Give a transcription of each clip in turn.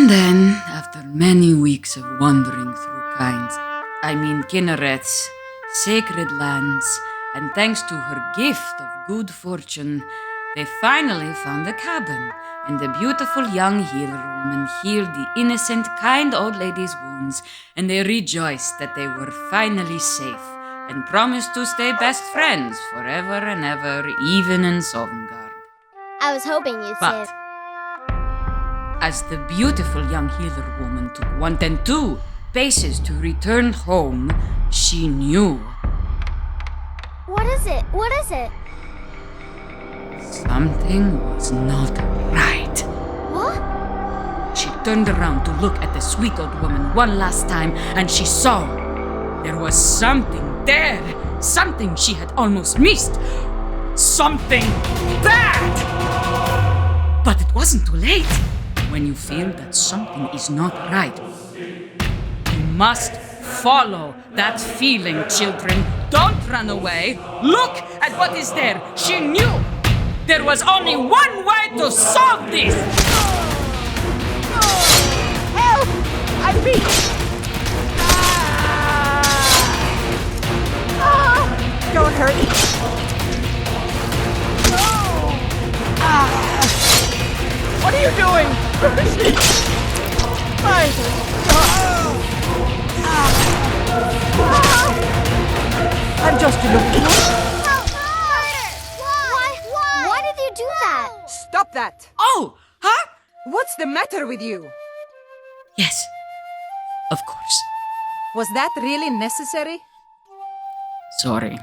And then, after many weeks of wandering through Kinnereth's sacred lands, and thanks to her gift of good fortune, they finally found a cabin, and the beautiful young healer woman healed the innocent, kind old lady's wounds, and they rejoiced that they were finally safe, and promised to stay best friends forever and ever, even in Sovngarde. I was hoping you'd say... But as the beautiful young healer woman took 102 paces to return home, she knew. What is it? What is it? Something was not right. What? She turned around to look at the sweet old woman one last time, and she saw there was something there. Something she had almost missed. Something bad! But it wasn't too late. When you feel that something is not right, you must follow that feeling, children. Don't run away. Look at what is there. She knew there was only one way to solve this. Help! I'm beat! Don't hurt me. What are you doing? I'm just looking. Why did you do that? Stop that! Oh, huh? What's the matter with you? Yes, of course. Was that really necessary? Sorry.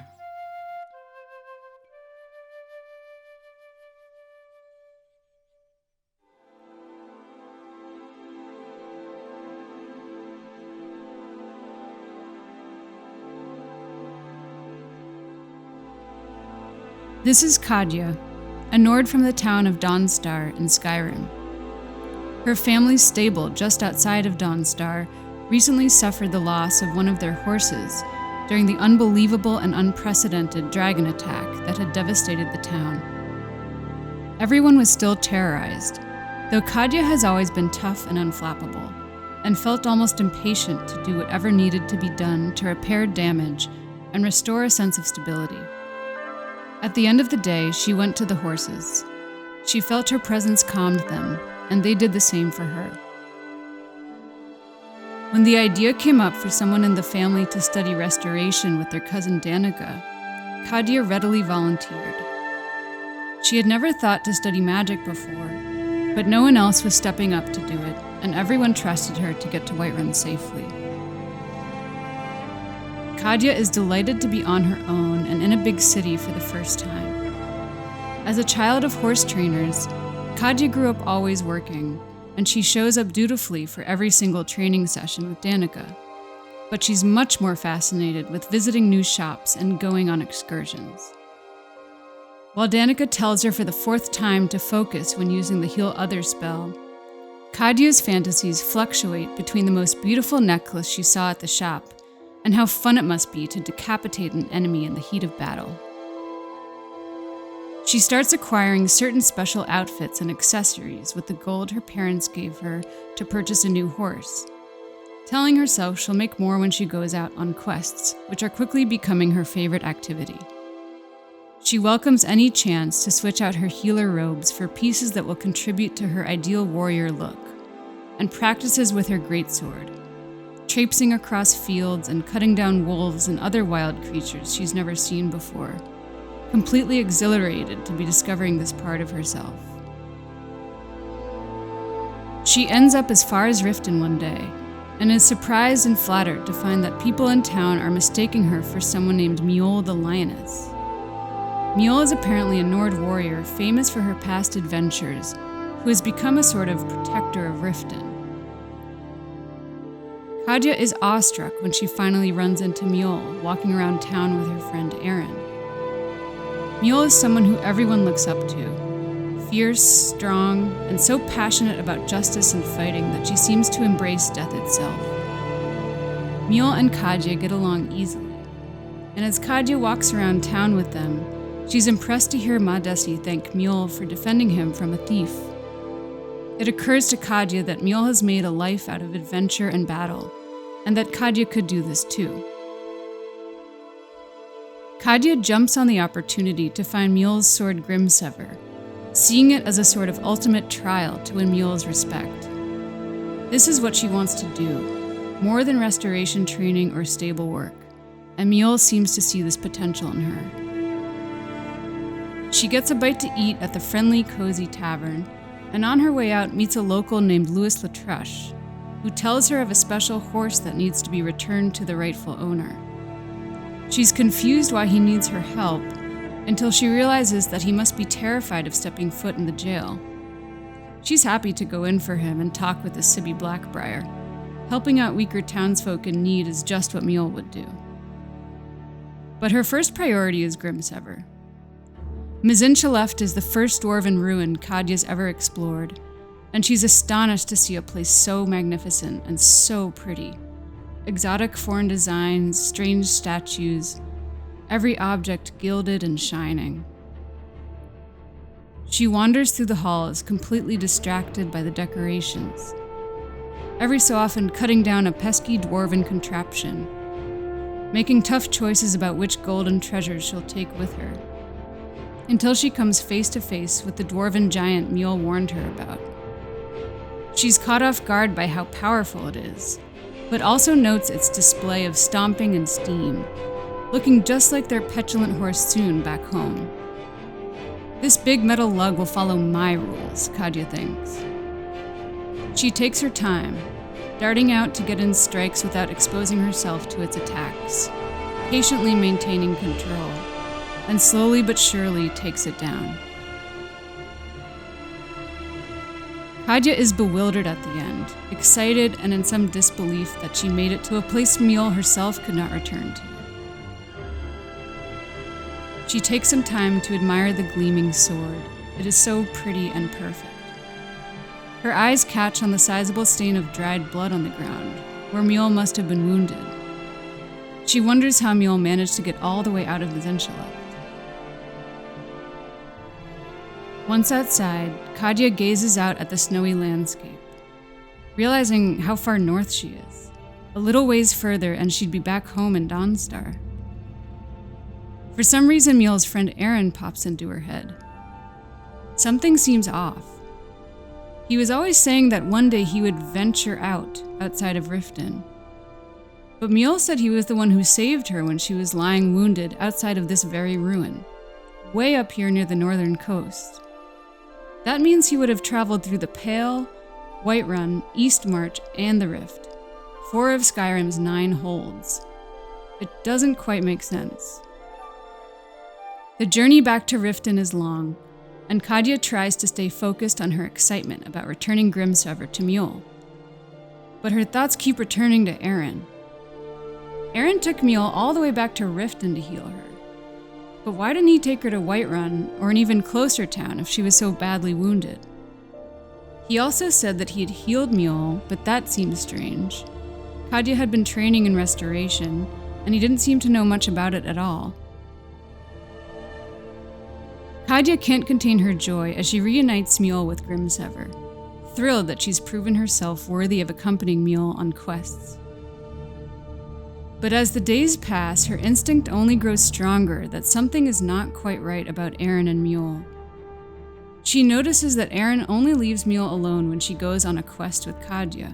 This is Kadja, a Nord from the town of Dawnstar in Skyrim. Her family's stable just outside of Dawnstar recently suffered the loss of one of their horses during the unbelievable and unprecedented dragon attack that had devastated the town. Everyone was still terrorized, though Kadja has always been tough and unflappable, and felt almost impatient to do whatever needed to be done to repair damage and restore a sense of stability. At the end of the day, she went to the horses. She felt her presence calmed them, and they did the same for her. When the idea came up for someone in the family to study restoration with their cousin Danica, Kadja readily volunteered. She had never thought to study magic before, but no one else was stepping up to do it, and everyone trusted her to get to Whiterun safely. Kadja is delighted to be on her own and in a big city for the first time. As a child of horse trainers, Kadja grew up always working, and she shows up dutifully for every single training session with Danica. But she's much more fascinated with visiting new shops and going on excursions. While Danica tells her for the 4th time to focus when using the Heal Others spell, Kadja's fantasies fluctuate between the most beautiful necklace she saw at the shop and how fun it must be to decapitate an enemy in the heat of battle. She starts acquiring certain special outfits and accessories with the gold her parents gave her to purchase a new horse, telling herself she'll make more when she goes out on quests, which are quickly becoming her favorite activity. She welcomes any chance to switch out her healer robes for pieces that will contribute to her ideal warrior look, and practices with her greatsword, traipsing across fields and cutting down wolves and other wild creatures she's never seen before, completely exhilarated to be discovering this part of herself. She ends up as far as Riften one day, and is surprised and flattered to find that people in town are mistaking her for someone named Mjoll the Lioness. Mjoll is apparently a Nord warrior famous for her past adventures, who has become a sort of protector of Riften. Kadja is awestruck when she finally runs into Mjoll walking around town with her friend Erin. Mjoll is someone who everyone looks up to, fierce, strong, and so passionate about justice and fighting that she seems to embrace death itself. Mjoll and Kadja get along easily, and as Kadja walks around town with them, she's impressed to hear Madesi thank Mjoll for defending him from a thief. It occurs to Kadja that Mjoll has made a life out of adventure and battle, and that Kadja could do this too. Kadja jumps on the opportunity to find Mjoll's sword Grimsever, seeing it as a sort of ultimate trial to win Mjoll's respect. This is what she wants to do, more than restoration training or stable work, and Mjoll seems to see this potential in her. She gets a bite to eat at the friendly, cozy tavern, and on her way out meets a local named Louis Latruche, who tells her of a special horse that needs to be returned to the rightful owner. She's confused why he needs her help, until she realizes that he must be terrified of stepping foot in the jail. She's happy to go in for him and talk with the Sibby Blackbriar. Helping out weaker townsfolk in need is just what Mjoll would do. But her first priority is Grimsever. Mzinchileft is the first dwarven ruin Kadja's ever explored, and she's astonished to see a place so magnificent and so pretty. Exotic foreign designs, strange statues, every object gilded and shining. She wanders through the halls, completely distracted by the decorations, every so often cutting down a pesky dwarven contraption, making tough choices about which golden treasures she'll take with her, until she comes face to face with the dwarven giant Mjoll warned her about. She's caught off guard by how powerful it is, but also notes its display of stomping and steam, looking just like their petulant horse Soon back home. This big metal lug will follow my rules, Kadja thinks. She takes her time, darting out to get in strikes without exposing herself to its attacks, patiently maintaining control, and slowly but surely takes it down. Kadja is bewildered at the end, excited and in some disbelief that she made it to a place Mjoll herself could not return to. She takes some time to admire the gleaming sword. It is so pretty and perfect. Her eyes catch on the sizable stain of dried blood on the ground, where Mjoll must have been wounded. She wonders how Mjoll managed to get all the way out of Mzinchileft. Once outside, Kadja gazes out at the snowy landscape, realizing how far north she is. A little ways further and she'd be back home in Dawnstar. For some reason, Mjoll's friend Aaron pops into her head. Something seems off. He was always saying that one day he would venture outside of Riften. But Mjoll said he was the one who saved her when she was lying wounded outside of this very ruin, way up here near the northern coast. That means he would have traveled through the Pale, Whiterun, Eastmarch, and the Rift, 4 of Skyrim's 9 holds. It doesn't quite make sense. The journey back to Riften is long, and Kadja tries to stay focused on her excitement about returning Grimsever to Mjoll. But her thoughts keep returning to Aaron. Aaron took Mjoll all the way back to Riften to heal her. But why didn't he take her to Whiterun, or an even closer town, if she was so badly wounded? He also said that he had healed Mjoll, but that seemed strange. Kadja had been training in restoration, and he didn't seem to know much about it at all. Kadja can't contain her joy as she reunites Mjoll with Grimsever, thrilled that she's proven herself worthy of accompanying Mjoll on quests. But as the days pass, her instinct only grows stronger that something is not quite right about Aaron and Mjoll. She notices that Aaron only leaves Mjoll alone when she goes on a quest with Kadja.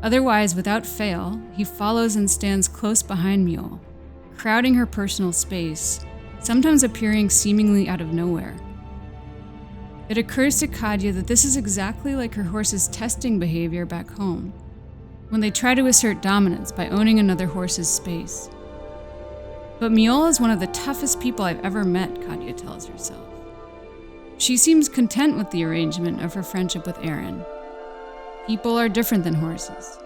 Otherwise, without fail, he follows and stands close behind Mjoll, crowding her personal space, sometimes appearing seemingly out of nowhere. It occurs to Kadja that this is exactly like her horse's testing behavior back home, when they try to assert dominance by owning another horse's space. But Mjoll is one of the toughest people I've ever met, Kadja tells herself. She seems content with the arrangement of her friendship with Aaron. People are different than horses.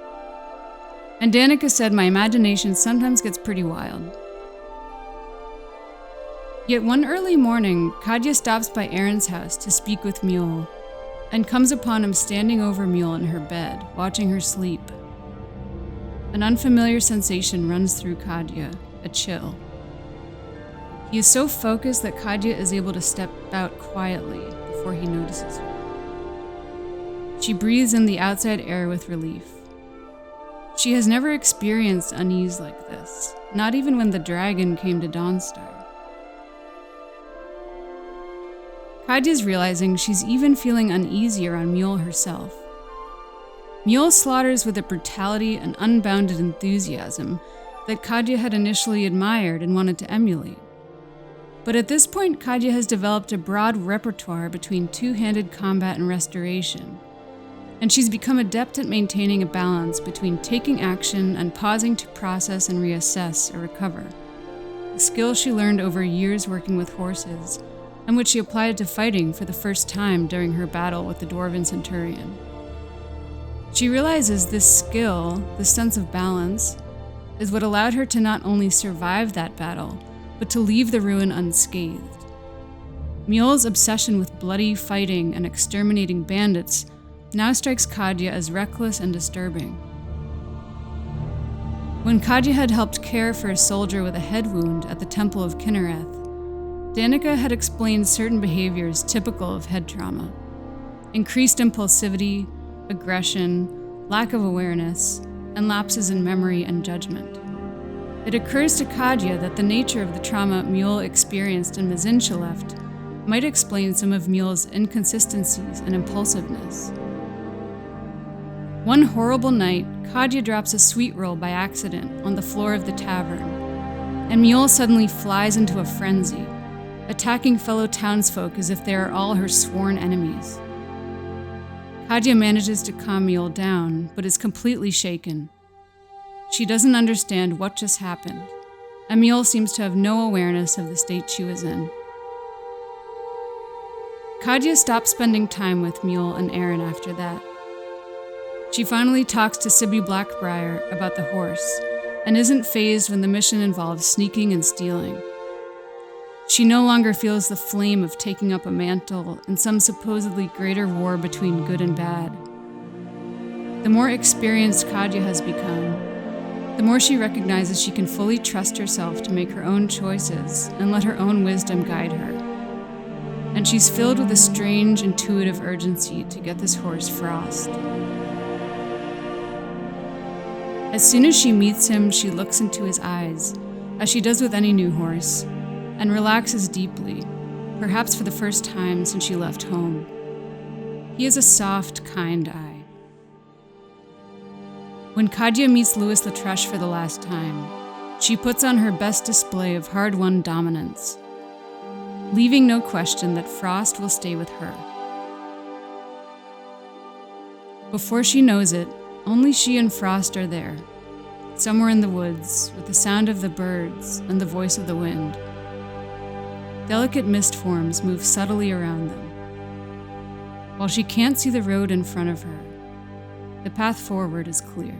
And Danica said my imagination sometimes gets pretty wild. Yet one early morning, Kadja stops by Aaron's house to speak with Mjoll, and comes upon him standing over Mjoll in her bed, watching her sleep. An unfamiliar sensation runs through Kadja, a chill. He is so focused that Kadja is able to step out quietly before he notices her. She breathes in the outside air with relief. She has never experienced unease like this, not even when the dragon came to Dawnstar. Kadja's realizing she's even feeling uneasy around Mjoll herself. Mjoll slaughters with a brutality and unbounded enthusiasm that Kadja had initially admired and wanted to emulate. But at this point, Kadja has developed a broad repertoire between two-handed combat and restoration, and she's become adept at maintaining a balance between taking action and pausing to process and reassess or recover, a skill she learned over years working with horses, and which she applied to fighting for the first time during her battle with the Dwarven centurion. She realizes this skill, this sense of balance, is what allowed her to not only survive that battle, but to leave the ruin unscathed. Mjoll's obsession with bloody fighting and exterminating bandits now strikes Kadja as reckless and disturbing. When Kadja had helped care for a soldier with a head wound at the Temple of Kinnereth, Danica had explained certain behaviors typical of head trauma: increased impulsivity, aggression, lack of awareness, and lapses in memory and judgment. It occurs to Kadja that the nature of the trauma Mjoll experienced in Mzinchileft might explain some of Mjoll's inconsistencies and impulsiveness. One horrible night, Kadja drops a sweet roll by accident on the floor of the tavern, and Mjoll suddenly flies into a frenzy, attacking fellow townsfolk as if they are all her sworn enemies. Kadja manages to calm Mjoll down, but is completely shaken. She doesn't understand what just happened, and Mjoll seems to have no awareness of the state she was in. Kadja stops spending time with Mjoll and Aaron after that. She finally talks to Sibby Blackbriar about the horse, and isn't fazed when the mission involves sneaking and stealing. She no longer feels the flame of taking up a mantle in some supposedly greater war between good and bad. The more experienced Kadja has become, the more she recognizes she can fully trust herself to make her own choices and let her own wisdom guide her. And she's filled with a strange, intuitive urgency to get this horse Frost. As soon as she meets him, she looks into his eyes, as she does with any new horse, and relaxes deeply, perhaps for the first time since she left home. He has a soft, kind eye. When Kadja meets Louis Latreche for the last time, she puts on her best display of hard-won dominance, leaving no question that Frost will stay with her. Before she knows it, only she and Frost are there, somewhere in the woods, with the sound of the birds and the voice of the wind. Delicate mist forms move subtly around them. While she can't see the road in front of her, the path forward is clear.